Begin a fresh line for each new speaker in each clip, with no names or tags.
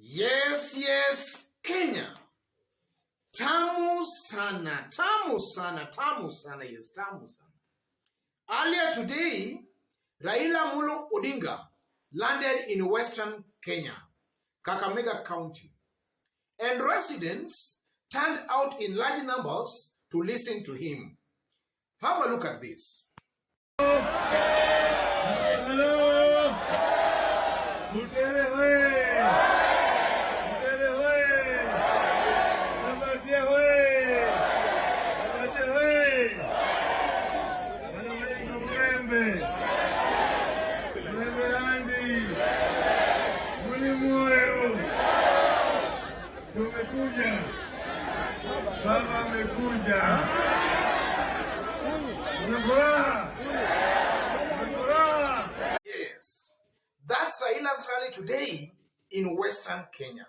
Yes, Kenya. Tamu sana, tamu sana, tamu sana, yes, tamu sana. Earlier today, Raila Mulu Odinga landed in Western Kenya, Kakamega County, and residents turned out in large numbers to listen to him. Have a look at this. Yes, that's Raila's rally today in Western Kenya.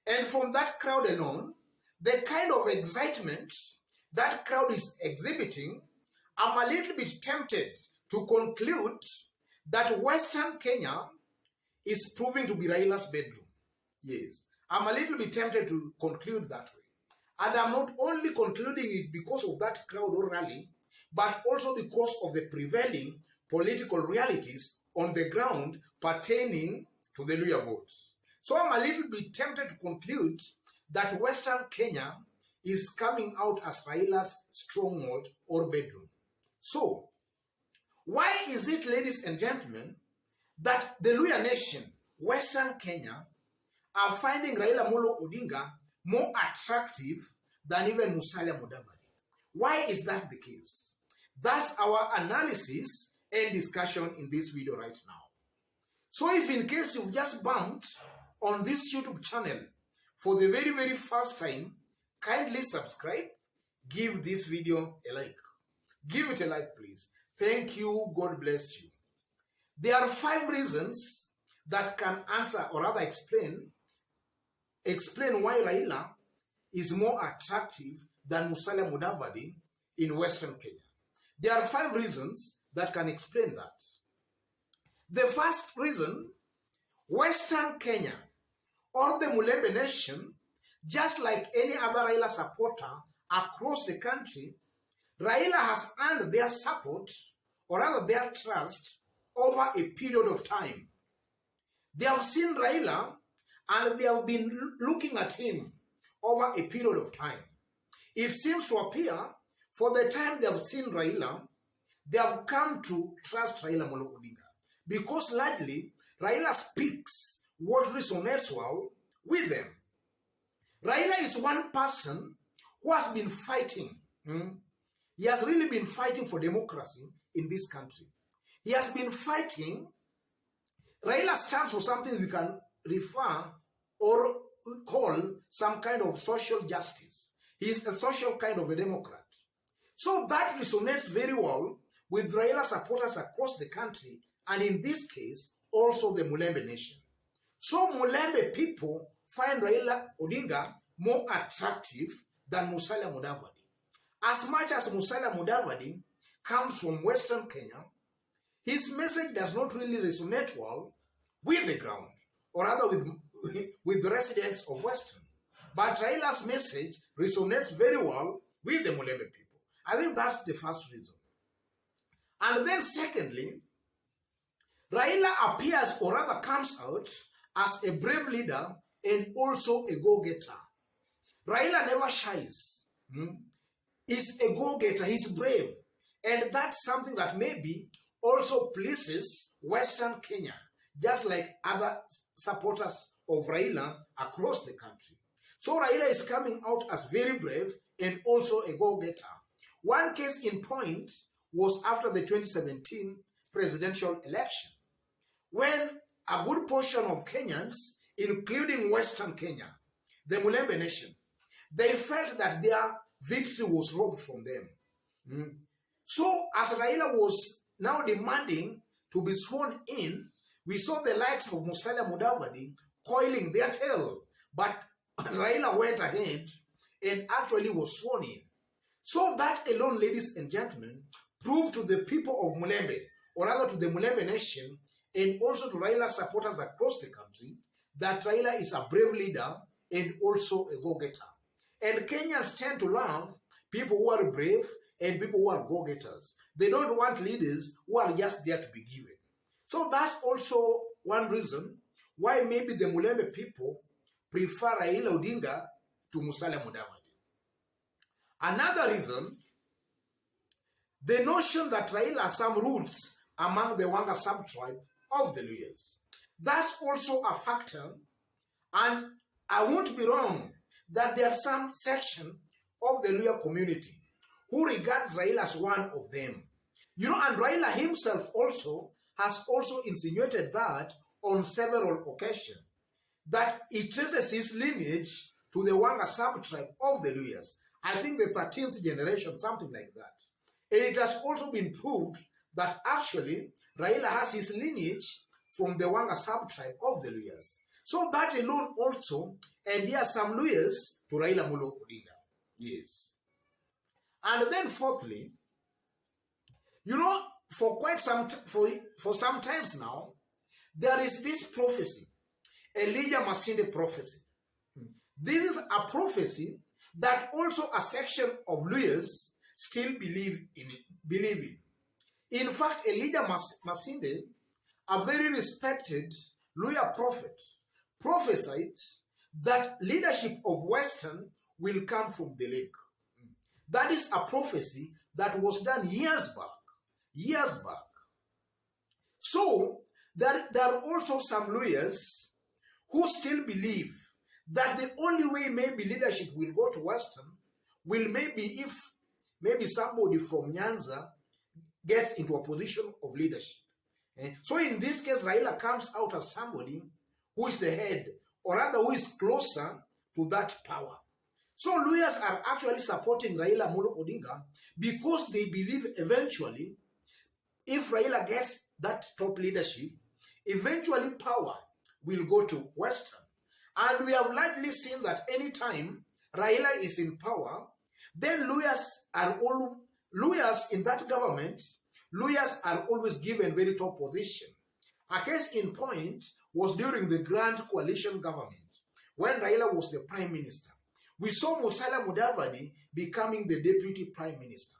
And from that crowd alone, the kind of excitement that crowd is exhibiting, I'm a little bit tempted to conclude that Western Kenya is proving to be Raila's bedroom. Yes, I'm a little bit tempted to conclude that way. And I'm not only concluding it because of that crowd or rally, but also because of the prevailing political realities on the ground pertaining to the Luhya votes. So I'm a little bit tempted to conclude that Western Kenya is coming out as Raila's stronghold or bedroom. So, why is it, ladies and gentlemen, that the Luhya nation, Western Kenya, are finding Raila Molo Odinga more attractive than even Musalia Mudavadi? Why is that the case? That's our analysis and discussion in this video right now. So if in case you've just bumped on this YouTube channel for the very first time, kindly subscribe, give this video a like. Give it a like, please. Thank you. God bless you. There are 5 reasons that can answer or rather explain why Raila is more attractive than Musalia Mudavadi in Western Kenya. There are 5 reasons that can explain that. The first reason, Western Kenya or the Mulembe nation, just like any other Raila supporter across the country, Raila has earned their support or rather their trust over a period of time. They have seen Raila and they have been looking at him over a period of time. It seems to appear for the time they have seen Raila, they have come to trust Raila Molo Odinga because largely Raila speaks what resonates well with them. Raila is one person who has been fighting. He has really been fighting for democracy in this country. He has been fighting. Raila stands for something we can refer or call some kind of social justice. He is a social kind of a Democrat. So that resonates very well with Raila supporters across the country, and in this case, also the Mulembe nation. So Mulembe people find Raila Odinga more attractive than Musalia Mudavadi. As much as Musalia Mudavadi comes from Western Kenya, his message does not really resonate well with the ground, or rather with the residents of Western. But Raila's message resonates very well with the Mulembe people. I think that's the first reason. And then secondly, Raila appears or rather comes out as a brave leader and also a go-getter. Raila never shies. He's a go-getter, he's brave. And that's something that maybe also pleases Western Kenya, just like other supporters of Raila across the country. So Raila is coming out as very brave and also a go-getter. One case in point was after the 2017 presidential election, when a good portion of Kenyans, including Western Kenya, the Mulembe nation, they felt that their victory was robbed from them. So as Raila was now demanding to be sworn in, we saw the likes of Musalia Mudavadi coiling their tail. But Raila went ahead and actually was sworn in. So that alone, ladies and gentlemen, proved to the people of Mulembe, or rather to the Mulembe nation, and also to Raila supporters across the country, that Raila is a brave leader and also a go-getter. And Kenyans tend to love people who are brave and people who are go-getters. They don't want leaders who are just there to be given. So that's also one reason why maybe the Mulembe people prefer Raila Odinga to Musalia Mudavadi. Another reason, the notion that Raila has some roots among the Wanga subtribe of the Luyas. That's also a factor, and I won't be wrong that there are some section of the Luya community who regards Raila as one of them. You know, and Raila himself also has also insinuated that on several occasions, that he traces his lineage to the Wanga subtribe of the Luyas. I think the 13th generation, something like that. And it has also been proved that actually Raila has his lineage from the Wanga subtribe of the Luyas. So that alone also endears some Luyas to Raila Molo Odinga. Yes. And then fourthly, you know, for quite some times now, there is this prophecy, Elijah Masinde prophecy. This is a prophecy that also a section of Luyas still believe in. In fact, Elijah Masinde, a very respected Luya prophet, prophesied that leadership of Western will come from the lake. That is a prophecy that was done years back. So, there are also some Luyas who still believe that the only way maybe leadership will go to Western will maybe if maybe somebody from Nyanza gets into a position of leadership. So in this case, Raila comes out as somebody who is the head, or rather who is closer to that power. So Luyas are actually supporting Raila Molo Odinga because they believe eventually, if Raila gets that top leadership, eventually power will go to Western. And we have likely seen that anytime Raila is in power, then Luyas in that government, Luyas are always given very top position. A case in point was during the Grand Coalition government, when Raila was the Prime Minister. We saw Musalia Mudavadi becoming the Deputy Prime Minister.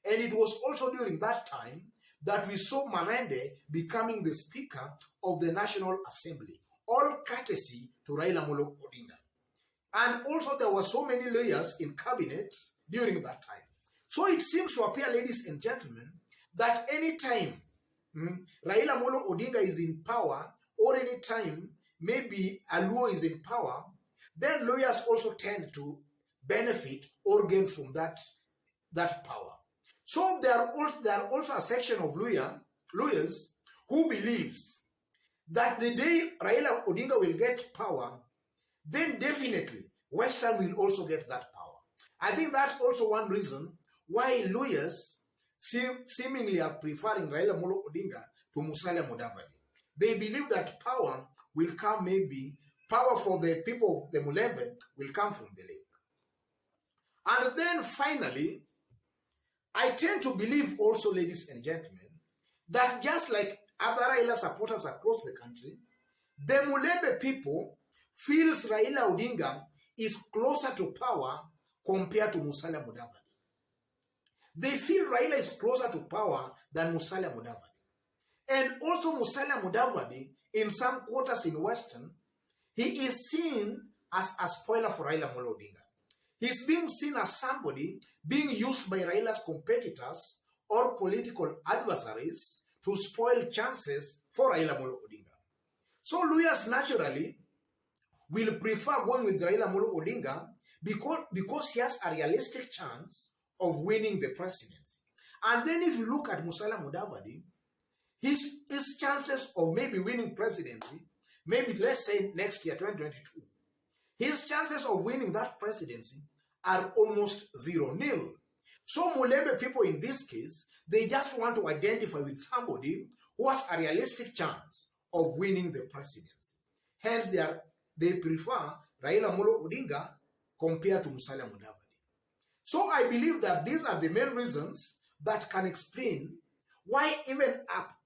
And it was also during that time that we saw Marende becoming the Speaker of the National Assembly, all courtesy to Raila Molo Odinga. And also there were so many layers in cabinet during that time. So it seems to appear, ladies and gentlemen, that any time Raila Molo Odinga is in power, or any time maybe Aluo is in power, then lawyers also tend to benefit or gain from that power. So there are also a section of lawyers who believes that the day Raila Odinga will get power, then definitely Western will also get that power. I think that's also one reason why lawyers seemingly are preferring Raila Molo Odinga to Musalia Mudavadi. They believe that power will come, maybe power for the people of the Mulembe will come from the lake. And then finally, I tend to believe also, ladies and gentlemen, that just like other Raila supporters across the country, the Mulembe people feels Raila Odinga is closer to power compared to Musalia Mudavadi. They feel Raila is closer to power than Musalia Mudavadi. And also Musalia Mudavadi, in some quarters in Western, he is seen as a spoiler for Raila Molo Odinga. He's being seen as somebody being used by Raila's competitors or political adversaries to spoil chances for Raila Molo Odinga. So lawyers naturally will prefer going with Raila Molo Odinga because he has a realistic chance of winning the presidency. And then if you look at Musalia Mudavadi, his chances of maybe winning presidency, maybe let's say next year, 2022, his chances of winning that presidency are almost 0-0. So Mulembe people in this case, they just want to identify with somebody who has a realistic chance of winning the presidency. Hence, they prefer Raila Molo Odinga compared to Musalia Mudavadi. So I believe that these are the main reasons that can explain why even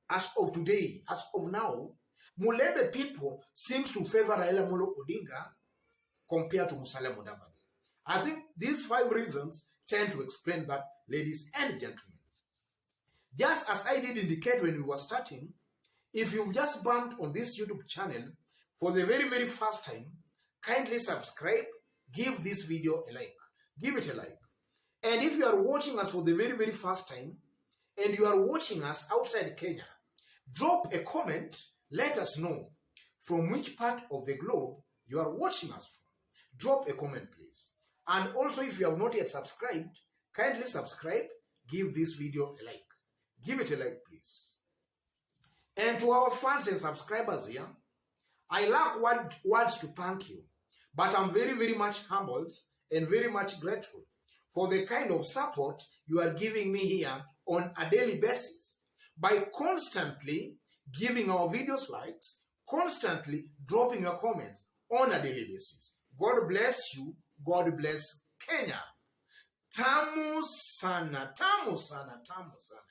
as of today, as of now, Mulebe people seems to favor Raila Molo Odinga compared to Musalia Mudavadi. I think these 5 reasons tend to explain that, ladies and gentlemen. Just as I did indicate when we were starting, if you've just bumped on this YouTube channel for the very, very first time, kindly subscribe, give this video a like. Give it a like. And if you are watching us for the very, very first time, and you are watching us outside Kenya, drop a comment, let us know from which part of the globe you are watching us from. Drop a comment, please. And also, if you have not yet subscribed, kindly subscribe, give this video a like. Give it a like, please. And to our fans and subscribers here, I lack words to thank you, but I'm very, very much humbled and very much grateful for the kind of support you are giving me here on a daily basis by constantly giving our videos likes, constantly dropping your comments on a daily basis. God bless you. God bless Kenya. Tamu sana, tamu sana, tamu sana.